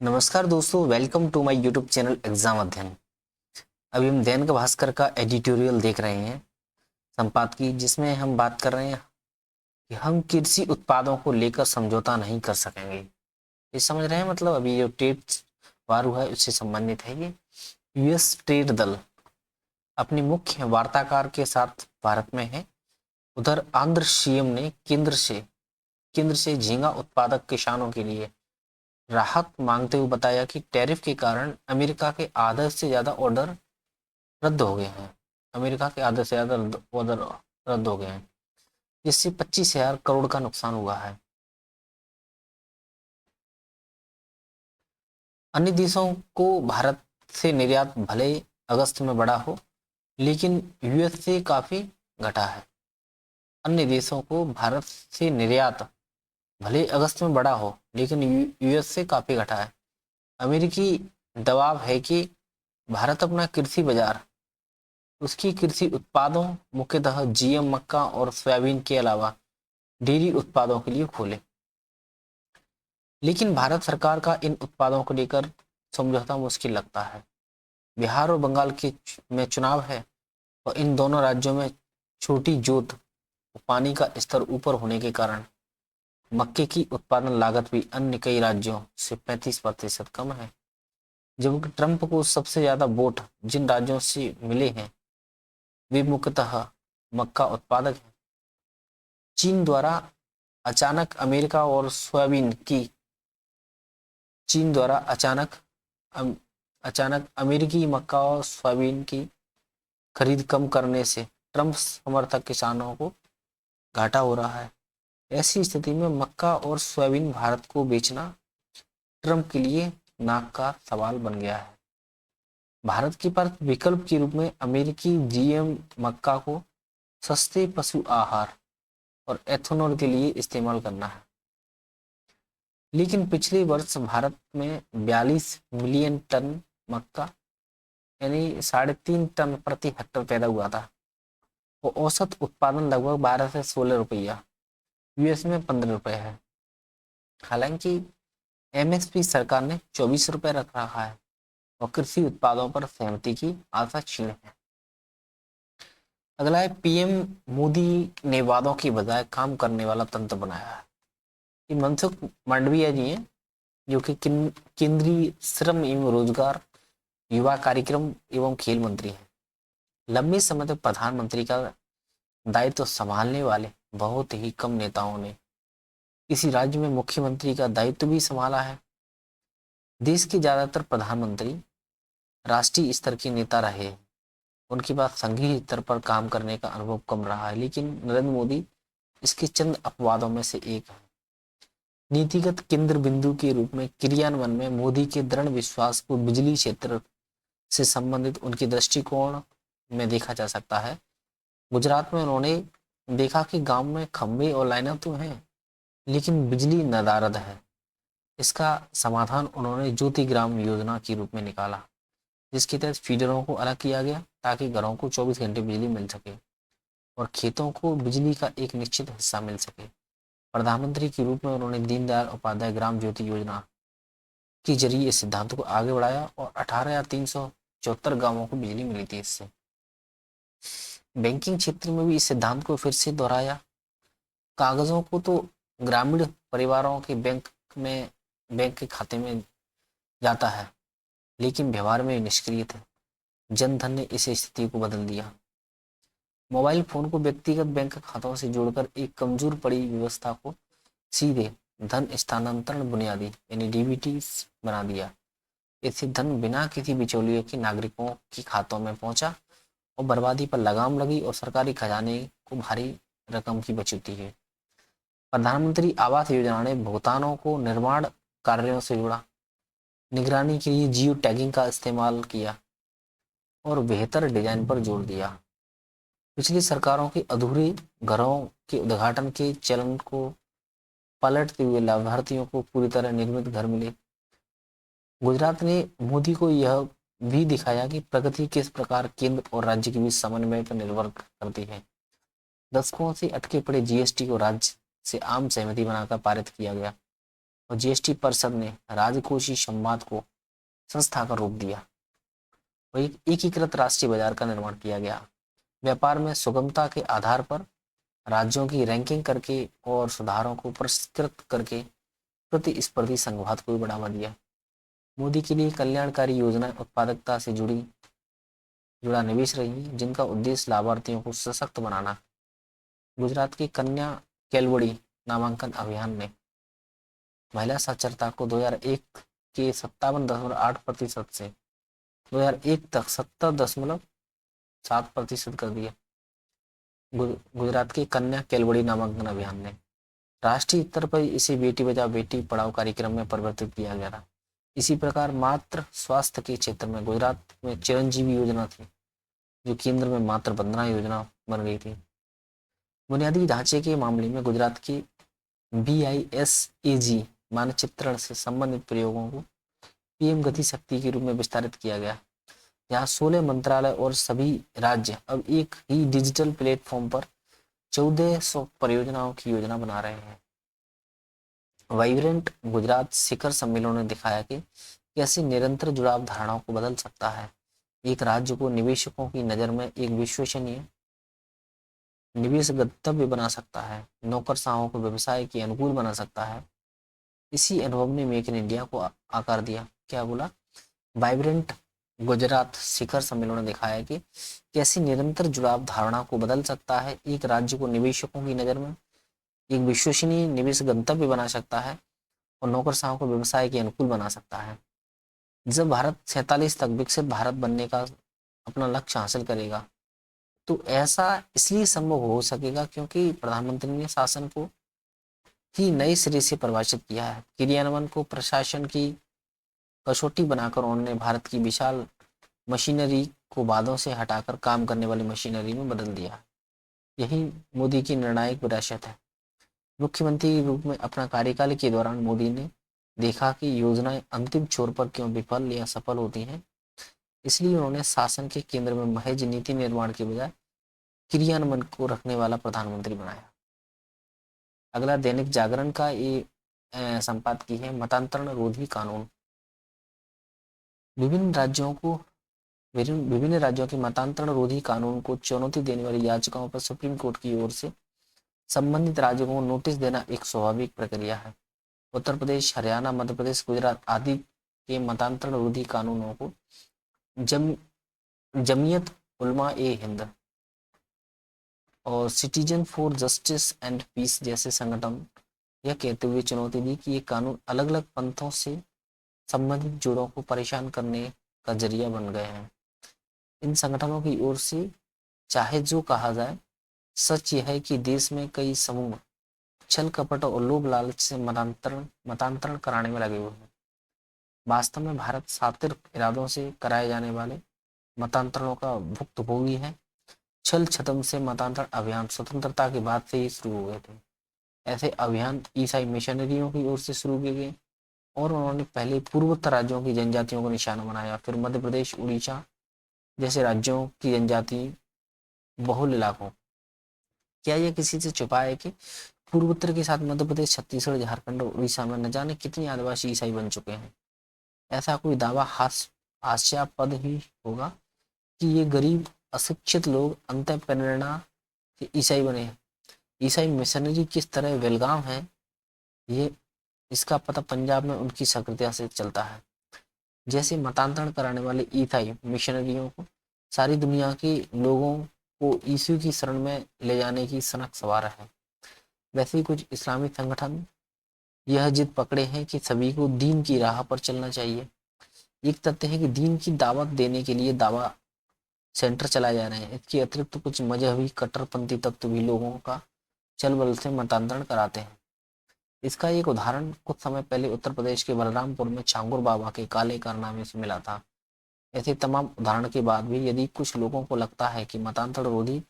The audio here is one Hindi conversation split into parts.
नमस्कार दोस्तों, welcome to my YouTube channel exam अध्ययन। अभी हम दैनिक भास्कर का एडिटोरियल देख रहे हैं, संपादकीय, जिसमें हम बात कर रहे हैं कि हम कृषि उत्पादों को लेकर समझौता नहीं कर सकेंगे। ये समझ रहे हैं, मतलब अभी जो ट्रेड वार हुआ है उससे संबंधित है ये। यूएस ट्रेड दल अपनी मुख्य वार्ताकार के साथ भारत में है। उधर आंध्र सीएम ने केंद्र से झींगा उत्पादक किसानों के लिए राहत मांगते हुए बताया कि टैरिफ के कारण अमेरिका के आधे से ज्यादा ऑर्डर रद्द हो गए हैं। अमेरिका के आधे से ज्यादा ऑर्डर रद्द हो गए हैं, जिससे 25,000 करोड़ का नुकसान हुआ है। अन्य देशों को भारत से निर्यात भले अगस्त में बढ़ा हो, लेकिन यूएस से काफी घटा है। अन्य देशों को भारत से निर्यात भले अगस्त में बढ़ा हो, लेकिन यूएस से काफी घटा है। अमेरिकी दबाव है कि भारत अपना कृषि बाजार उसकी कृषि उत्पादों, मुख्यतः जीएम मक्का और सोयाबीन के अलावा डेयरी उत्पादों के लिए खोले। लेकिन भारत सरकार का इन उत्पादों को लेकर समझौता मुश्किल लगता है। बिहार और बंगाल के में चुनाव है और इन दोनों राज्यों में छोटी जोत पानी का स्तर ऊपर होने के कारण मक्के की उत्पादन लागत भी अन्य कई राज्यों से 35% कम है। जबकि ट्रंप को सबसे ज्यादा वोट जिन राज्यों से मिले हैं वे मुख्यतः मक्का उत्पादक हैं। चीन द्वारा अचानक अमेरिका और सोयाबीन की चीन द्वारा अचानक अमेरिकी मक्का और सोयाबीन की खरीद कम करने से ट्रंप समर्थक किसानों को घाटा हो रहा है। ऐसी स्थिति में मक्का और सोयाबीन भारत को बेचना ट्रंप के लिए नाक का सवाल बन गया है। भारत के पास विकल्प के रूप में अमेरिकी जीएम मक्का को सस्ते पशु आहार और एथेनॉल के लिए इस्तेमाल करना है। लेकिन पिछले वर्ष भारत में 42 मिलियन टन मक्का यानी 3.5 टन प्रति हेक्टर पैदा हुआ था और औसत उत्पादन लगभग 12 से 16 रुपया, यूएस में 15 रुपए है। हालांकि एमएसपी सरकार ने 24 रुपए रख रखा है और कृषि उत्पादों पर सहमति की आशा क्षीण है। अगला है, पीएम मोदी ने वादों की बजाय काम करने वाला तंत्र बनाया है। ये मनसुख मांडविया जी हैं, जो कि केंद्रीय श्रम एवं रोजगार, युवा कार्यक्रम एवं खेल मंत्री हैं। लंबे समय तक प्रधानमंत्री का दायित्व संभालने वाले बहुत ही कम नेताओं ने किसी राज्य में मुख्यमंत्री का दायित्व भी संभाला है। देश के ज्यादातर प्रधानमंत्री राष्ट्रीय स्तर के नेता रहे हैं। उनके पास संघीय स्तर पर काम करने का अनुभव कम रहा है, लेकिन नरेंद्र मोदी इसके चंद अपवादों में से एक है। नीतिगत केंद्र बिंदु के रूप में क्रियान्वयन में मोदी के दृढ़ विश्वास को बिजली क्षेत्र से संबंधित उनके दृष्टिकोण में देखा जा सकता है। गुजरात में उन्होंने देखा कि गांव में खंभे और लाइनें तो हैं, लेकिन बिजली नदारद है। इसका समाधान उन्होंने ज्योति ग्राम योजना के रूप में निकाला, जिसके तहत फीडरों को अलग किया गया ताकि घरों को 24 घंटे बिजली मिल सके और खेतों को बिजली का एक निश्चित हिस्सा मिल सके। प्रधानमंत्री के रूप में उन्होंने दीनदयाल उपाध्याय ग्राम ज्योति योजना के जरिए इस सिद्धांत को आगे बढ़ाया और 18,374 गांवों को बिजली मिली थी इससे। बैंकिंग क्षेत्र में भी इस सिद्धांत को फिर से दोहराया। कागजों को तो ग्रामीण परिवारों के बैंक के खाते में जाता है, लेकिन व्यवहार में निष्क्रिय थे। जनधन ने इस स्थिति को बदल दिया। मोबाइल फोन को व्यक्तिगत बैंक खातों से जोड़कर एक कमजोर पड़ी व्यवस्था को सीधे धन स्थानांतरण बुनियादी यानी डीबीटी बना दिया। इससे धन बिना किसी बिचौलिए के नागरिकों के खातों में पहुंचा और बर्बादी पर लगाम लगी और सरकारी खजाने को भारी रकम की बचती है। प्रधानमंत्री आवास योजना ने भुगतानों को निर्माण कार्यों से जोड़ा, निगरानी के लिए जियो टैगिंग का इस्तेमाल किया और बेहतर डिजाइन पर जोर दिया। पिछली सरकारों के अधूरे घरों के उद्घाटन के चलन को पलटते हुए लाभार्थियों को पूरी तरह निर्मित घर मिले। गुजरात ने मोदी को यह भी दिखाया कि प्रगति किस प्रकार केंद्र और राज्य के बीच समन्वय पर निर्भर करती है। दशकों से अटके पड़े जीएसटी को राज्य से आम सहमति बनाकर पारित किया गया और जीएसटी परिषद ने राजकोषीय संवाद को संस्था का रूप दिया। और एक एकीकृत राष्ट्रीय बाजार का निर्माण किया गया। व्यापार में सुगमता के आधार पर राज्यों की रैंकिंग करके और सुधारों को पुरस्कृत करके प्रतिस्पर्धी संघवाद को भी बढ़ावा दिया। मोदी के लिए कल्याणकारी योजना उत्पादकता से जुड़ा निवेश रही है, जिनका उद्देश्य लाभार्थियों को सशक्त बनाना। गुजरात की कन्या केलवड़ी नामांकन अभियान ने महिला साक्षरता को 2001 के 57.8% से 2001 तक 70.7% कर दिया। गुजरात की कन्या केलवड़ी नामांकन अभियान ने राष्ट्रीय स्तर पर इसे बेटी बचाओ बेटी पढ़ाओ कार्यक्रम में परिवर्तित किया गया था। इसी प्रकार मातृ स्वास्थ्य के क्षेत्र में गुजरात में चिरंजीवी योजना थी, जो केंद्र में मातृ वंदना योजना बन गई थी। बुनियादी ढांचे के मामले में गुजरात की BISAG मानचित्रण से संबंधित प्रयोगों को PM गति शक्ति के रूप में विस्तारित किया गया। यहाँ 16 मंत्रालय और सभी राज्य अब एक ही डिजिटल प्लेटफॉर्म पर 1400 परियोजनाओं की योजना बना रहे हैं। वाइब्रेंट गुजरात शिखर सम्मेलन ने दिखाया कि कैसे निरंतर जुड़ाव धारणाओं को बदल सकता है। एक राज्य को निवेशकों की नज़र में एक विश्वसनीय निवेश गंतव्य बना सकता है, नौकरशाहों को व्यवसाय के अनुकूल बना सकता है। इसी अनुभव ने मेक इन इंडिया को आकार दिया। क्या बोला? वाइब्रेंट गुजरात शिखर सम्मेलन ने दिखाया कि कैसे निरंतर जुड़ाव धारणा को बदल सकता है। एक राज्य को निवेशकों की नज़र में एक विश्वसनीय निवेश गंतव्य बना सकता है और नौकरशाहों को व्यवसाय के अनुकूल बना सकता है। जब भारत 47 तक विकसित भारत बनने का अपना लक्ष्य हासिल करेगा, तो ऐसा इसलिए संभव हो सकेगा क्योंकि प्रधानमंत्री ने शासन को ही नए सिरे से परिभाषित किया है। क्रियान्वयन को प्रशासन की कसौटी बनाकर उन्होंने भारत की विशाल मशीनरी को बादों से हटाकर काम करने वाली मशीनरी में बदल दिया। यही मोदी की निर्णायक विरासत है। मुख्यमंत्री के रूप में अपना कार्यकाल के दौरान मोदी ने देखा कि योजनाएं अंतिम छोर पर क्यों विफल या सफल होती हैं, इसलिए उन्होंने शासन के केंद्र में महज नीति निर्माण के बजाय क्रियान्वयन को रखने वाला प्रधानमंत्री बनाया। अगला दैनिक जागरण का ये संपादकीय है मतांतरण रोधी कानून। विभिन्न राज्यों के मतांतरण रोधी कानून को चुनौती देने वाली याचिकाओं पर सुप्रीम कोर्ट की ओर से संबंधित राज्यों को नोटिस देना एक स्वाभाविक प्रक्रिया है। उत्तर प्रदेश, हरियाणा, मध्य प्रदेश, गुजरात आदि के मतांतरण रोधी कानूनों को जमीयत उलमा ए हिंद और citizen for justice and peace जैसे संगठन यह कहते हुए चुनौती दी कि ये कानून अलग अलग पंथों से संबंधित जोड़ों को परेशान करने का जरिया बन गए हैं। इन संगठनों की ओर से चाहे जो कहा जाए, सच यह है कि देश में कई समूह छल कपट और लोभ लालच से मतांतरण कराने में लगे हुए हैं। वास्तव में भारत सातिर इरादों से कराए जाने वाले मतांतरणों का भुक्तभोगी है। छल छद्म से मतांतरण अभियान स्वतंत्रता के बाद से ही शुरू हो गए थे। ऐसे अभियान ईसाई मिशनरियों की ओर से शुरू किए गए और उन्होंने पहले पूर्वोत्तर राज्यों की जनजातियों को निशाना बनाया, फिर मध्य प्रदेश, उड़ीसा जैसे राज्यों की जनजाति बहुल इलाकों। क्या यह किसी से छुपा है कि पूर्वोत्तर के साथ मध्य प्रदेश, छत्तीसगढ़, झारखंड और उड़ीसा में न जाने कितने आदिवासी ईसाई बन चुके हैं। ऐसा कोई दावा हास्यास्पद ही होगा कि ये गरीब अशिक्षित लोग अंत प्रेरणा से ईसाई बने हैं। ईसाई मिशनरी किस तरह वेलगाम है, ये इसका पता पंजाब में उनकी सक्रियता से चलता है। जैसे मतांतरण कराने वाले ईसाई मिशनरियों को सारी दुनिया के लोगों को यीशु की शरण में ले जाने की सनक सवार है, वैसे ही कुछ इस्लामी संगठन यह जिद पकड़े हैं कि सभी को दीन की राह पर चलना चाहिए। एक तथ्य है कि दीन की दावत देने के लिए दावा सेंटर चलाए जा रहे हैं। इसके अतिरिक्त कुछ मजहबी कट्टरपंथी तत्व भी लोगों का चल बल से मतांतरण कराते हैं। इसका एक उदाहरण कुछ समय पहले उत्तर प्रदेश के बलरामपुर में छांगुर बाबा के काले कारनामे से मिला था। ऐसे तमाम उदाहरण के बाद भी यदि कुछ लोगों को लगता है कि मतांतरण रोधी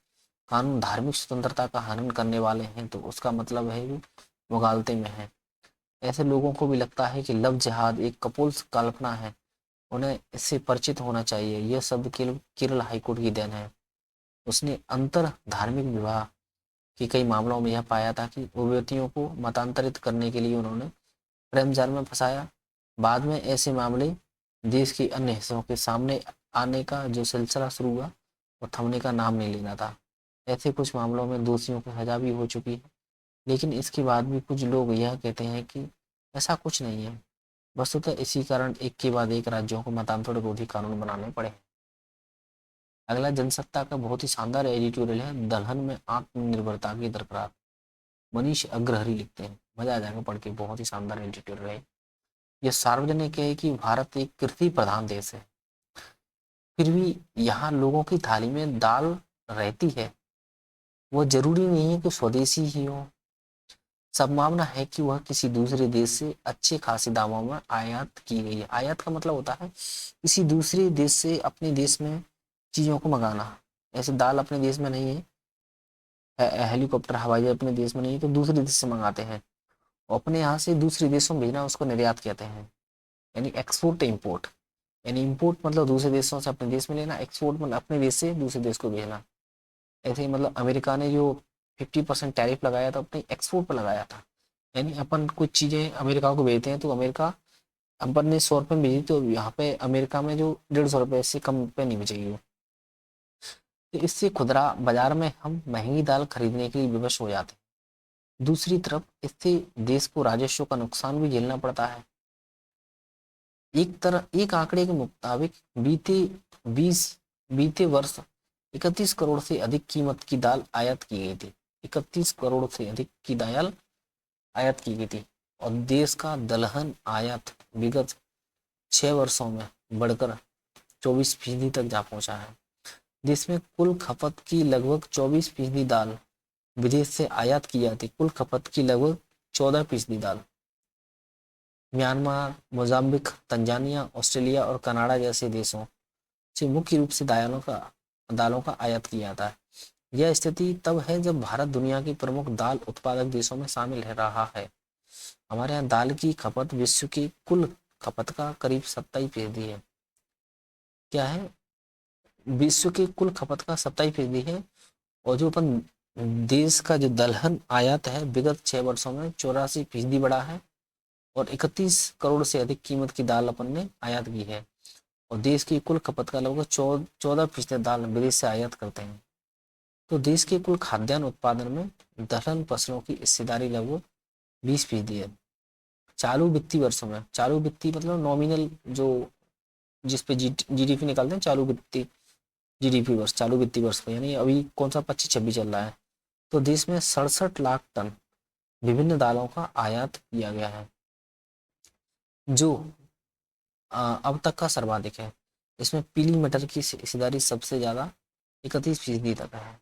कानून धार्मिक स्वतंत्रता का हनन करने वाले हैं, तो उसका मतलब है वो मुगालते में है। ऐसे लोगों को भी लगता है कि लव जिहाद एक कपोल कल्पना है, उन्हें इससे परिचित होना चाहिए। यह शब्द केरल हाईकोर्ट की देन है। उसने अंतर धार्मिक विवाह के कई मामलों में यह पाया था कि युवतियों को मतांतरित करने के लिए उन्होंने प्रेम जाल में फंसाया। बाद में ऐसे मामले देश के अन्य हिस्सों के सामने आने का जो सिलसिला शुरू हुआ वो थमने का नाम नहीं लेना था। ऐसे कुछ मामलों में दोषियों की सजा भी हो चुकी है, लेकिन इसके बाद भी कुछ लोग यह कहते हैं कि ऐसा कुछ नहीं है। वस्तुतः इसी कारण एक के बाद एक राज्यों को मतांतर विरोधी कानून बनाने पड़े। अगला जनसत्ता का बहुत ही शानदार एडिटोरियल है, दलहन में आत्मनिर्भरता की दरकार। मनीष अग्रहरी लिखते हैं, मजा आ जाएगा पढ़ के, बहुत ही शानदार एडिटोरियल है। यह सार्वजनिक है कि भारत एक कृषि प्रधान देश है, फिर भी यहाँ लोगों की थाली में दाल रहती है। वह जरूरी नहीं है कि स्वदेशी ही हो, संभावना है कि वह किसी दूसरे देश से अच्छे खासे दामों में आयात की गई है। आयात का मतलब होता है किसी दूसरे देश से अपने देश में चीजों को मंगाना। ऐसे दाल अपने देश में नहीं है, हेलीकॉप्टर हवाई जहाज अपने देश में नहीं है, तो दूसरे देश से मंगाते हैं। अपने यहाँ से दूसरे देशों में भेजना उसको निर्यात कहते हैं, यानी एक्सपोर्ट इम्पोर्ट। यानी इम्पोर्ट मतलब दूसरे देशों से अपने देश में लेना, एक्सपोर्ट मतलब अपने देश से दूसरे देश को भेजना। ऐसे ही मतलब अमेरिका ने जो 50% टैरिफ लगाया था अपने एक्सपोर्ट पर लगाया था, यानी अपन कुछ चीज़ें अमेरिका को भेजते हैं तो अमेरिका, अपन ने 100 रुपये में भेजी तो यहाँ पे अमेरिका में जो 150 रुपये से कम पे नहीं बेचेगी वो। तो इससे खुदरा बाजार में हम महंगी दाल खरीदने के लिए विवश हो जाते हैं। दूसरी तरफ इससे देश को राजस्व का नुकसान भी झेलना पड़ता है। एक आंकड़े के मुताबिक बीस बीते वर्ष 31 करोड़ से अधिक कीमत की दाल आयात की गई थी। 31 करोड़ से अधिक की दाल आयात की गई थी और देश का दलहन आयात विगत 6 वर्षों में बढ़कर 24% तक जा पहुंचा है। देश में कुल खपत की लगभग 24% दाल विदेश से आयात की जाती। कुल खपत की लगभग 14% दाल म्यांमार, मोजाम्बिक, तंजानिया, ऑस्ट्रेलिया और कनाडा जैसे देशों से मुख्य रूप से दालों का आयात किया जाता है। यह स्थिति तब है जब भारत दुनिया की प्रमुख दाल उत्पादक देशों में शामिल रहा है। हमारे यहाँ दाल की खपत विश्व की कुल खपत का करीब 27% है। क्या है? विश्व की कुल खपत का 27% है। और जो अपन देश का जो दलहन आयात है विगत 6 वर्षों में 84% बढ़ा है और 31 करोड़ से अधिक कीमत की दाल अपन ने आयात की है और देश की कुल खपत का लगभग 14% दाल विदेश से आयात करते हैं। तो देश के कुल खाद्यान्न उत्पादन में दलहन फसलों की हिस्सेदारी लगभग 20% है। चालू वित्तीय वर्षों में, चालू वित्तीय मतलब नॉमिनल जो जिसपे जीडीपी निकालते हैं, चालू वित्तीय जीडीपी वर्ष, चालू वित्तीय वर्ष पे, यानी अभी कौन सा 25-26 चल रहा है, तो देश में 67 लाख टन विभिन्न दालों का आयात किया गया है, जो अब तक का सर्वाधिक है। इसमें पीली मटर की हिस्सेदारी सबसे ज्यादा 31% तक है।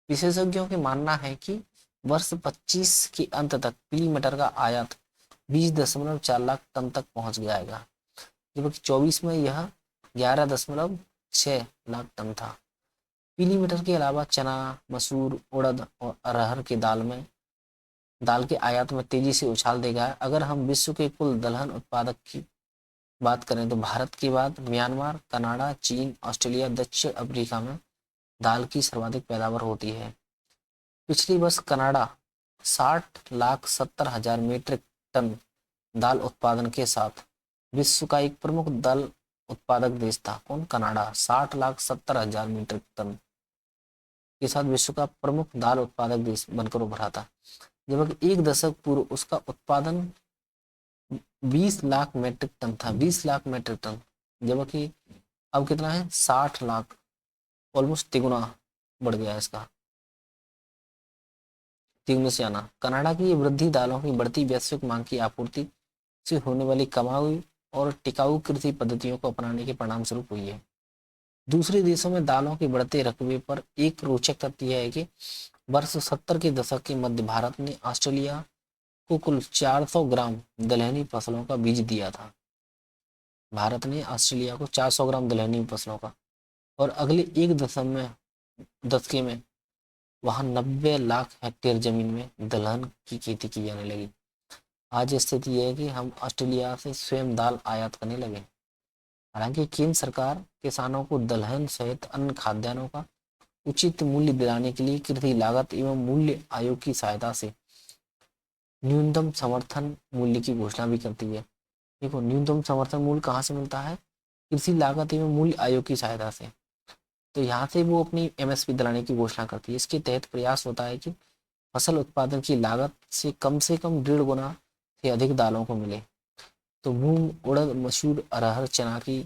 विशेषज्ञों का मानना है कि वर्ष 25 के अंत तक पीली मटर का आयात 20.4 लाख टन तक पहुंच जाएगा, जबकि 24 में यह 11.6 लाख टन था। पीली मटर के अलावा चना, मसूर, उड़द और अरहर के दाल के आयात में तेजी से उछाल देगा। अगर हम विश्व के कुल दलहन उत्पादक की बात करें तो भारत के बाद म्यांमार, कनाडा, चीन, ऑस्ट्रेलिया, दक्षिण अफ्रीका में दाल की सर्वाधिक पैदावार होती है। पिछले वर्ष कनाडा 60,70,000 मीट्रिक टन दाल उत्पादन के साथ विश्व का एक प्रमुख दाल उत्पादक देश था। कौन? कनाडा। 60,70,000 मीट्रिक टन के साथ विश्व का प्रमुख दाल उत्पादक देश बनकर उभरा था, जबकि एक दशक पूर्व उसका उत्पादन 20 लाख मीट्रिक टन था। 20 लाख मीट्रिक टन, जबकि अब कितना है? 60 लाख, ऑलमोस्ट तिगुना बढ़ गया इसका, तिगुने से आना। कनाडा की वृद्धि दालों की बढ़ती वैश्विक मांग की आपूर्ति से होने वाली कमाई और टिकाऊ कृषि पद्धतियों को अपनाने के परिणाम स्वरूप हुई है। दूसरे देशों में दालों के बढ़ते रकबे पर एक रोचक तथ्य यह है कि वर्ष 70 के दशक के मध्य भारत ने ऑस्ट्रेलिया को कुल 400 ग्राम दलहनी फसलों का बीज दिया था। भारत ने ऑस्ट्रेलिया को 400 ग्राम दलहनी फसलों का, और अगले एक दशके में वहां 90 लाख हेक्टेयर जमीन में दलहन की खेती की जाने लगी। आज स्थिति यह है कि हम ऑस्ट्रेलिया से स्वयं दाल आयात करने लगे। हालांकि केंद्र सरकार किसानों को दलहन सहित अन्य खाद्यान्नों का उचित मूल्य दिलाने के लिए कृषि लागत एवं मूल्य आयोग की सहायता से न्यूनतम समर्थन मूल्य की घोषणा भी करती है। देखो न्यूनतम समर्थन मूल्य कहाँ से मिलता है, कृषि लागत एवं मूल्य आयोग की सहायता से। तो यहाँ से वो अपनी एमएसपी दिलाने की घोषणा करती है। इसके तहत प्रयास होता है कि फसल उत्पादन की लागत से कम 1.5 गुना से अधिक दालों को मिले। तो मूंग, उड़द, मसूर, अरहर, चना की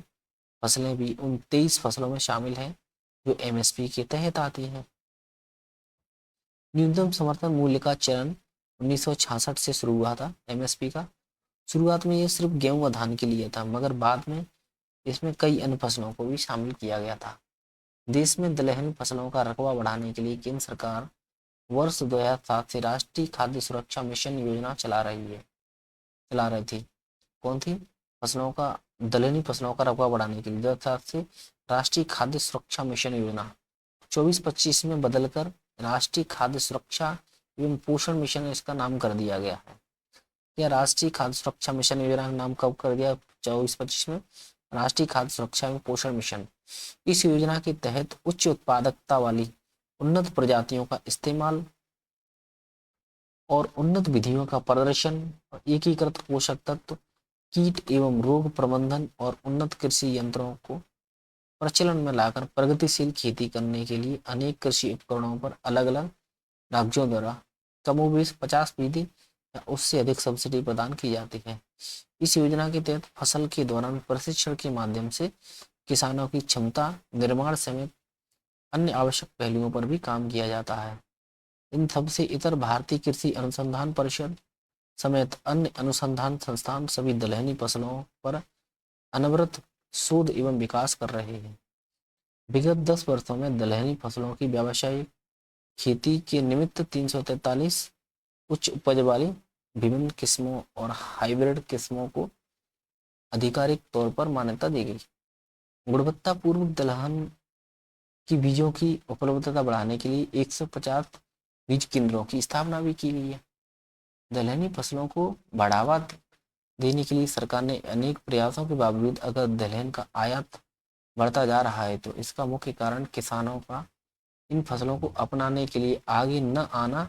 फसलें भी उन 23 फसलों में शामिल हैं जो एमएसपी के तहत आती हैं। न्यूनतम समर्थन मूल्य का चयन 1966 से शुरू हुआ था एमएसपी का। शुरुआत में ये सिर्फ गेहूं व धान के लिए था, मगर बाद में इसमें कई अन्य फसलों को भी शामिल किया गया था। देश में दलहनी फसलों का रकबा बढ़ाने के लिए केंद्र सरकार वर्ष 2007 से राष्ट्रीय खाद्य सुरक्षा मिशन योजना चला रही थी। कौन थी? फसलों का, दलहनी फसलों का रकबा बढ़ाने के लिए 2007 से राष्ट्रीय खाद्य सुरक्षा मिशन योजना 24-25 में बदलकर राष्ट्रीय खाद्य सुरक्षा एवं पोषण मिशन इसका नाम कर दिया गया है। यह राष्ट्रीय खाद्य सुरक्षा मिशन योजना का नाम कब कर दिया? 24-25 में राष्ट्रीय खाद्य सुरक्षा एवं पोषण मिशन। इस योजना के तहत उच्च उत्पादकता वाली उन्नत प्रजातियों का इस्तेमाल और उन्नत विधियों का प्रदर्शन और एकीकृत पोषक तत्व, कीट एवं रोग प्रबंधन और उन्नत कृषि यंत्रों को प्रचलन में लाकर प्रगतिशील खेती करने के लिए अनेक कृषि उपकरणों पर अलग अलग राज्यों द्वारा कमोबेश 50% या उससे अधिक सब्सिडी प्रदान की जाती है। इस योजना के तहत फसल के दौरान प्रशिक्षण के माध्यम से किसानों की क्षमता निर्माण समेत अन्य आवश्यक पहलुओं पर भी काम किया जाता है। इन सबसे इतर भारतीय कृषि अनुसंधान परिषद समेत अन्य अनुसंधान संस्थान सभी दलहनी फसलों पर अनवरत शोध एवं विकास कर रहे हैं। विगत 10 वर्षों में दलहनी फसलों की व्यावसायिक खेती के निमित्त 343 उच्च उपज वाली विभिन्न किस्मों और हाइब्रिड किस्मों को आधिकारिक तौर पर मान्यता दी गई। गुणवत्तापूर्ण दलहन की बीजों की उपलब्धता बढ़ाने के लिए 150 बीज केंद्रों की स्थापना भी की गई है। दलहनी फसलों को बढ़ावा देने के लिए सरकार ने अनेक प्रयासों के बावजूद अगर दलहन का आयात बढ़ता जा रहा है तो इसका मुख्य कारण किसानों का इन फसलों को अपनाने के लिए आगे न आना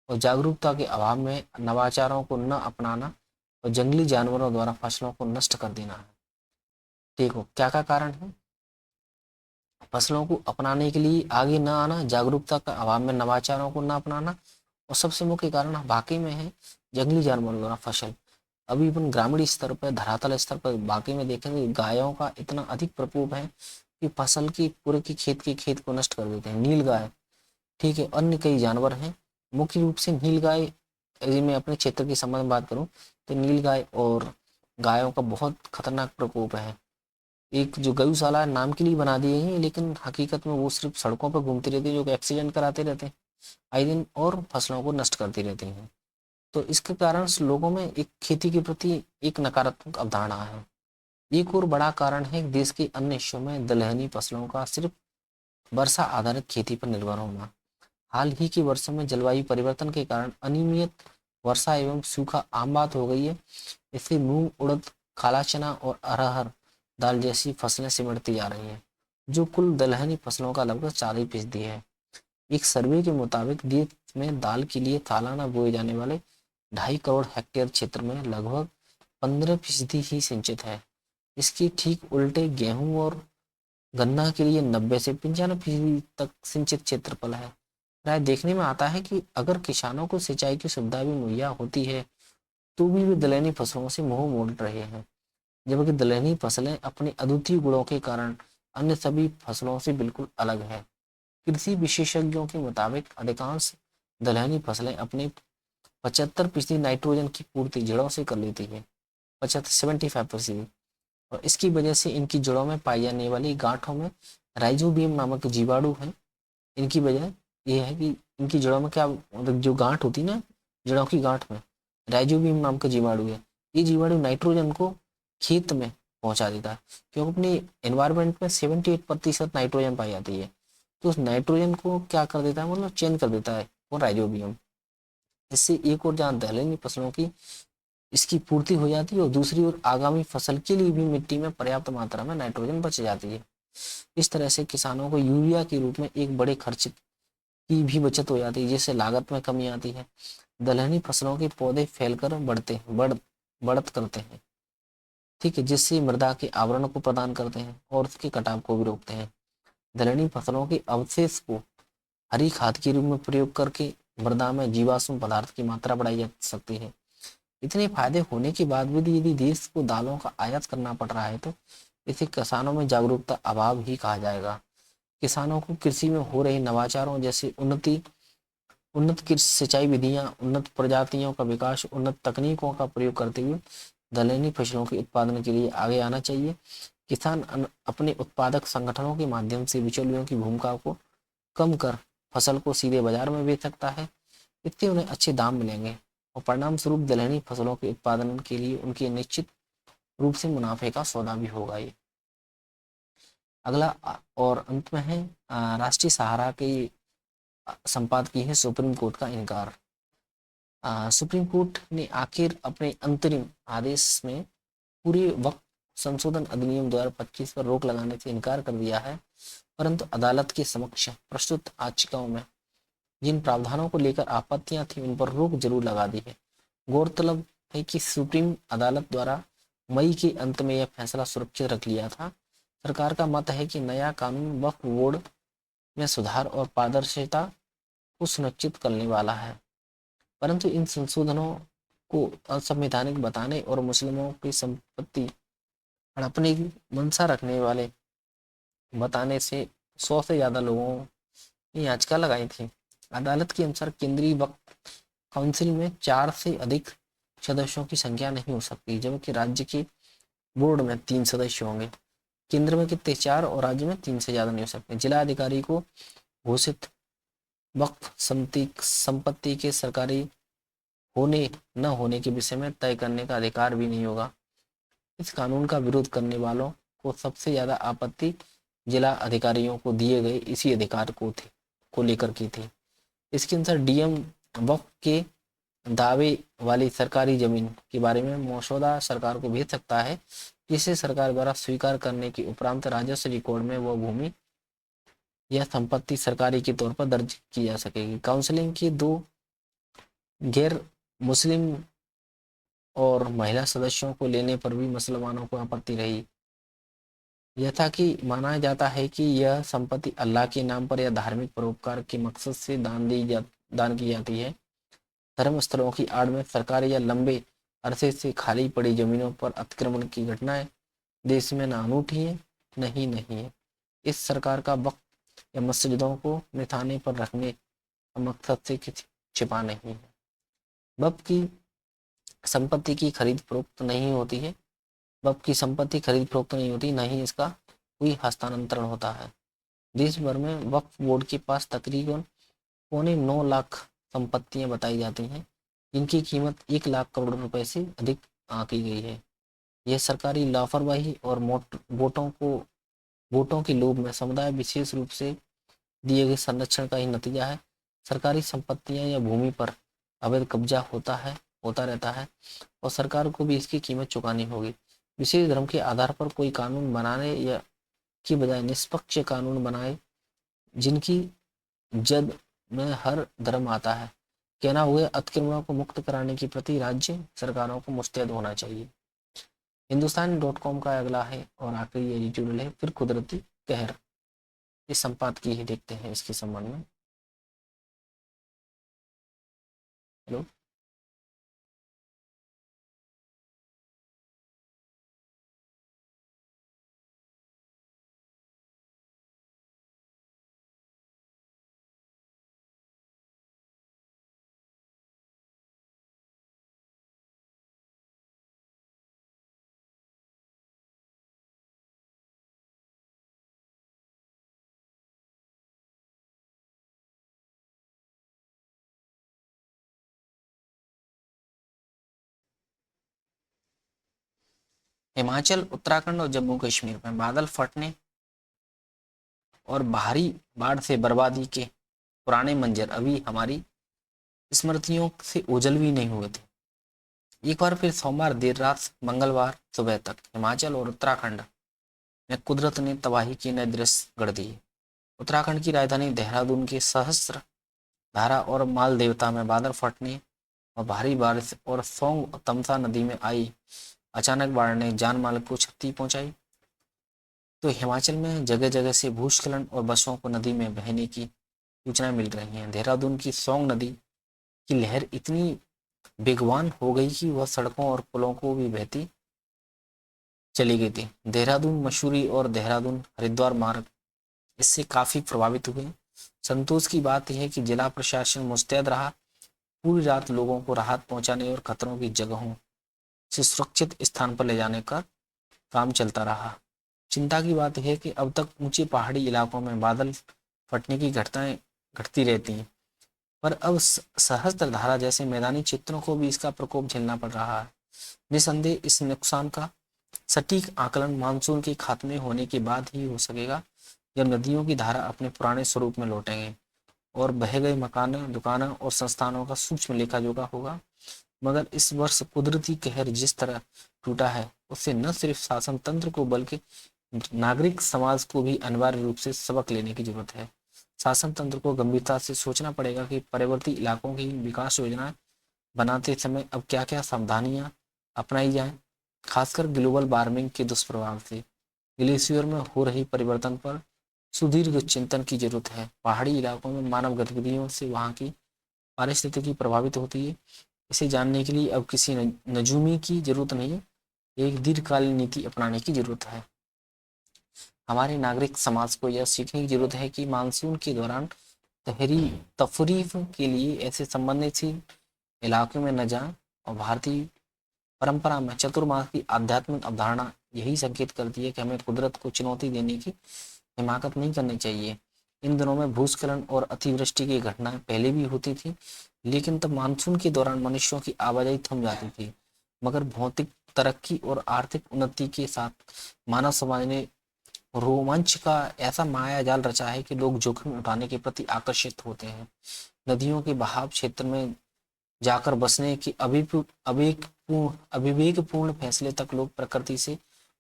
और जागरूकता के अभाव में नवाचारों को न अपनाना और जंगली जानवरों द्वारा फसलों को नष्ट कर देना है। देखो क्या क्या कारण है? फसलों को अपनाने के लिए आगे न आना, जागरूकता का अभाव में नवाचारों को न अपनाना और सबसे मुख्य कारण वाकई में है जंगली जानवरों द्वारा फसल। अभी अपन ग्रामीण स्तर पर, धरातल स्तर पर वाकई में देखेंगे गायों का इतना अधिक प्रकोप है कि फसल की पूरे की खेत को नष्ट कर देते हैं। नील गाय, ठीक है, अन्य कई जानवर हैं। मुख्य रूप से नील गाय, यदि मैं अपने क्षेत्र के संबंध में बात करूं तो नील गाय और गायों का बहुत खतरनाक प्रकोप है। एक जो गौशाला नाम के लिए बना दिए हैं, लेकिन हकीकत में वो सिर्फ सड़कों पर घूमती रहती है, जो एक्सीडेंट कराते रहते हैं आए दिन और फसलों को नष्ट करती रहती हैं। तो इसके कारण लोगों में एक खेती के प्रति एक नकारात्मक अवधारणा है। एक और बड़ा कारण है देश के अन्य हिस्सों में दलहनी फसलों का सिर्फ वर्षा आधारित खेती पर निर्भर होना। हाल ही के वर्षों में जलवायु परिवर्तन के कारण अनियमित वर्षा एवं सूखा आम बात हो गई है। इससे मूंग, उड़द, काला चना और अरहर दाल जैसी फसलें सिमटती जा रही हैं, जो कुल दलहनी फसलों का लगभग 40% है। एक सर्वे के मुताबिक देश में दाल के लिए सालाना बोए जाने वाले 2.5 करोड़ हेक्टेयर क्षेत्र में लगभग 15% ही सिंचित है। इसके ठीक उल्टे गेहूं और गन्ना के लिए 90 से 95% तक सिंचित क्षेत्रफल है। राय देखने में आता है कि अगर किसानों को सिंचाई की सुविधा भी मुहैया होती है तो भी वे दलहनी फसलों से मुंह मोड़ रहे हैं, जबकि दलहनी फसलें अपने अद्वितीय गुणों के कारण अन्य सभी फसलों से बिल्कुल अलग है। कृषि विशेषज्ञों के मुताबिक अधिकांश दलहनी फसलें अपनी 75% नाइट्रोजन की पूर्ति जड़ों से कर लेती है, 75-75%। और इसकी वजह से इनकी जड़ों में पाई जाने वाली गांठों में राइजोबियम नामक जीवाणु है। इनकी वजह यह है कि इनकी जड़ों में क्या, मतलब जो गांठ होती है ना, जड़ों की गांठ में राइजोबियम नाम का जीवाणु है। ये जीवाणु नाइट्रोजन को खेत में पहुंचा देता है, क्योंकि अपने एनवायरमेंट में 78% नाइट्रोजन पाई जाती है। तो उस नाइट्रोजन को क्या कर देता है, मतलब चेंज कर देता है वो राइजोबियम। इससे एक और जहाँ दलहनी फसलों की इसकी पूर्ति हो जाती है और दूसरी ओर आगामी फसल के लिए भी मिट्टी में पर्याप्त मात्रा में नाइट्रोजन बच जाती है। इस तरह से किसानों को यूरिया के रूप में एक बड़े खर्च की भी बचत हो जाती है, जिससे लागत में कमी आती है। दलहनी फसलों के पौधे फैलकर बढ़त करते हैं, ठीक है, जिससे मृदा के आवरण को प्रदान करते हैं और उसके कटाव को भी रोकते हैं। दलहनी फसलों के अवशेष को हरी खाद के रूप में प्रयोग करके मृदा में जीवाश्म पदार्थ की मात्रा बढ़ाई जा सकती है। इतने फायदे होने के बाद भी यदि देश को दालों का आयात करना पड़ रहा है तो इसे किसानों में जागरूकता अभाव ही कहा जाएगा। किसानों को कृषि में हो रहे नवाचारों जैसे उन्नत कृषि सिंचाई विधियां, उन्नत प्रजातियों का विकास, उन्नत तकनीकों का प्रयोग करते हुए दलहनी फसलों के उत्पादन के लिए आगे आना चाहिए। किसान अपने उत्पादक संगठनों के माध्यम से बिचौलियों की भूमिका को कम कर फसल को सीधे बाजार में बेच सकता है। इससे उन्हें अच्छे दाम मिलेंगे और परिणाम स्वरूप दलहनी फसलों के उत्पादन के लिए उनके निश्चित रूप से मुनाफे का सौदा भी होगा। ये अगला और अंत में है राष्ट्रीय सहारा के संपादकीय है सुप्रीम कोर्ट का इनकार। सुप्रीम कोर्ट ने आखिर अपने अंतरिम आदेश में पूरे वक्त संशोधन अधिनियम 2025 पर रोक लगाने से इनकार कर दिया है, परंतु अदालत के समक्ष प्रस्तुत याचिकाओं में जिन प्रावधानों को लेकर आपत्तियां थी उन पर रोक जरूर लगा दी है। गौरतलब है कि सुप्रीम अदालत द्वारा मई के अंत में यह फैसला सुरक्षित रख लिया था। सरकार का मत है कि नया कानून वक्फ बोर्ड में सुधार और पारदर्शिता को सुनिश्चित करने वाला है, परंतु इन संशोधनों को असंवैधानिक बताने और मुस्लिमों की संपत्ति हड़पने की मंशा रखने वाले बताने से 100 से ज्यादा लोगों ने याचिका लगाई थी। अदालत के अनुसार केंद्रीय वक्फ काउंसिल में 4 से अधिक सदस्यों की संख्या नहीं हो सकती, जबकि राज्य के बोर्ड में 3 सदस्य होंगे। केंद्र में कितने? 4 और राज्य में 3 से ज्यादा नहीं हो सकते। जिला अधिकारी को घोषित वक्फ संपत्ति के सरकारी होने न होने के विषय में तय करने का अधिकार भी नहीं होगा। इस कानून का विरोध करने वालों को सबसे ज्यादा आपत्ति जिला अधिकारियों को दिए गए इसी अधिकार को लेकर की थी। इसके अनुसार डीएम वक्फ के दावे वाली सरकारी जमीन के बारे में मसौदा सरकार को भेज सकता है, जिसे सरकार द्वारा स्वीकार करने के उपरांत राजस्व रिकॉर्ड में वह भूमि या संपत्ति सरकारी के तौर पर दर्ज की जा सकेगी। काउंसिलिंग के 2 गैर मुस्लिम और महिला सदस्यों को लेने पर भी मुसलमानों को आपत्ति रही। यह था कि माना जाता है कि यह संपत्ति अल्लाह के नाम पर या धार्मिक परोपकार के मकसद से दान की जाती है। धर्म स्थलों की आड़ में सरकारी या लंबे अरसे से खाली पड़ी जमीनों पर अतिक्रमण की घटनाएं देश में न अनूठी है नहीं है। इस सरकार का वक्फ या मस्जिदों को निशाने पर रखने का मकसद से किसी छिपा नहीं है। वक्फ की संपत्ति की खरीद फरोख्त नहीं होती है, वक्फ की संपत्ति खरीद फरोख्त नहीं होती, न ही इसका कोई हस्तांतरण होता है। देश भर में वक्फ बोर्ड के पास तकरीबन 9.25 लाख संपत्तियां बताई जाती हैं, जिनकी कीमत 1 लाख करोड़ रुपए से अधिक आंकी गई है। यह सरकारी लापरवाही और वोटों के लोभ में समुदाय विशेष रूप से दिए गए संरक्षण का ही नतीजा है। सरकारी संपत्तियां या भूमि पर अवैध कब्जा होता रहता है और सरकार को भी इसकी कीमत चुकानी होगी। विशेष धर्म के आधार पर कोई कानून बनाने या की बजाय निष्पक्ष कानून बनाए जिनकी जद में हर धर्म आता है। कहना हुए अतिक्रमणों को मुक्त कराने के प्रति राज्य सरकारों को मुस्तैद होना चाहिए। हिंदुस्तान.com का अगला है और आखिरी एडिटोरियल है फिर कुदरती कहर। इस संपादकीय ही देखते हैं इसके संबंध में। हेलो, हिमाचल, उत्तराखंड और जम्मू कश्मीर में बादल फटने और भारी बाढ़ से बर्बादी के पुराने मंजर अभी हमारी स्मृतियों से ओझल भी नहीं हुए थे। एक बार फिर सोमवार देर रात मंगलवार सुबह तक हिमाचल और उत्तराखंड में कुदरत ने तबाही के नए दृश्य गढ़ दिए। उत्तराखंड की राजधानी देहरादून के सहस्त्र धारा और माल देवता में बादल फटने और भारी बारिश और सोंग तमसा नदी में आई अचानक बाढ़ ने जान माल को क्षति पहुंचाई। तो हिमाचल में जगह जगह से भूस्खलन और बसों को नदी में बहने की सूचनाएं मिल रही हैं। देहरादून की सोंग नदी की लहर इतनी बेगवान हो गई कि वह सड़कों और पुलों को भी बहती चली गई थी। देहरादून मसूरी और देहरादून हरिद्वार मार्ग इससे काफी प्रभावित हुए। संतोष की बात यह है कि जिला प्रशासन मुस्तैद रहा, पूरी रात लोगों को राहत पहुंचाने और खतरों की जगहों से सुरक्षित स्थान पर ले जाने का काम चलता रहा। चिंता की बात यह है कि अब तक ऊंचे पहाड़ी इलाकों में बादल फटने की घटनाएं घटती रहती हैं, पर अब सहस्त्रधारा जैसे मैदानी क्षेत्रों को भी इसका प्रकोप झेलना पड़ रहा है। निसंदेह इस नुकसान का सटीक आकलन मानसून के खात्मे होने के बाद ही हो सकेगा, जब नदियों की धारा अपने पुराने स्वरूप में लौटेंगे और बह गए मकानों, दुकानों और संस्थानों का सूक्ष्म लेखा जोखा होगा। मगर इस वर्ष कुदरती कहर जिस तरह टूटा है, उससे न सिर्फ शासन तंत्र को बल्कि नागरिक समाज को भी अनिवार्य रूप से सबक लेने की जरूरत है। शासन तंत्र को गंभीरता से सोचना पड़ेगा कि परवर्ती इलाकों की विकास योजनाएं बनाते समय अब क्या क्या सावधानियां अपनाई जाएं, खासकर ग्लोबल वार्मिंग के दुष्प्रभाव से ग्लेशियर में हो रही परिवर्तन पर सुदीर्घ चिंतन की जरूरत है। पहाड़ी इलाकों में मानव गतिविधियों से वहां की पारिस्थितिकी प्रभावित होती है। इसे जानने के लिए अब किसी नजूमी की जरूरत नहीं, एक दीर्घकालीन नीति अपनाने की जरूरत है। हमारे नागरिक समाज को यह सीखने की जरूरत है कि मानसून के दौरान तफरीफ के लिए ऐसे संबंधित इलाकों में न जाएं और भारतीय परंपरा में चतुर्मास की आध्यात्मिक अवधारणा यही संकेत करती है कि हमें कुदरत को चुनौती देने की हिमाकत नहीं करनी चाहिए। इन दिनों में भूस्खलन और अतिवृष्टि की घटनाएं पहले भी होती थी, लेकिन तब मानसून के दौरान मनुष्यों की आवाजाही थम जाती थी। मगर भौतिक तरक्की और आर्थिक उन्नति के साथ मानव समाज ने रोमांच का ऐसा माया जाल रचा है कि लोग जोखिम उठाने के प्रति आकर्षित होते हैं। नदियों के बहाव क्षेत्र में जाकर बसने की अविवेकपूर्ण फैसले तक लोग प्रकृति से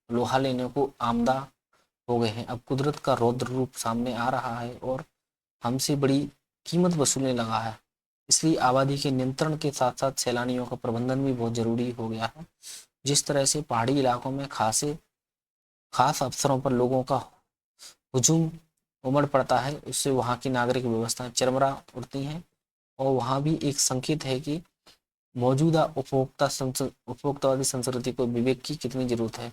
लोहा लेने को आमदा हो गए हैं। अब कुदरत का रौद्र रूप सामने आ रहा है और हमसे बड़ी कीमत वसूलने लगा है। इसलिए आबादी के नियंत्रण के साथ साथ सैलानियों का प्रबंधन भी बहुत जरूरी हो गया है। जिस तरह से पहाड़ी इलाकों में खास अवसरों पर लोगों का हुजूम उमड़ पड़ता है, उससे वहाँ की नागरिक व्यवस्था चरमरा उठती हैं और वहाँ भी एक संकेत है कि मौजूदा उपभोक्तावादी संस्कृति को विवेक की कितनी जरूरत है।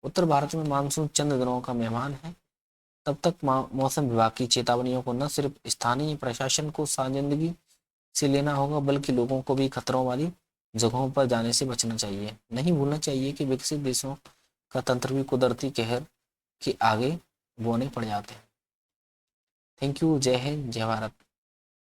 उत्तर भारत में मानसून चंद दिनों का मेहमान है। तब तक मौसम विभाग की चेतावनियों को न सिर्फ स्थानीय प्रशासन को साजिंदगी से लेना होगा, बल्कि लोगों को भी खतरों वाली जगहों पर जाने से बचना चाहिए। नहीं भूलना चाहिए कि विकसित देशों का तंत्र भी कुदरती कहर के आगे बोने पड़ जाते हैं। Thank you. जय हिंद, जय भारत।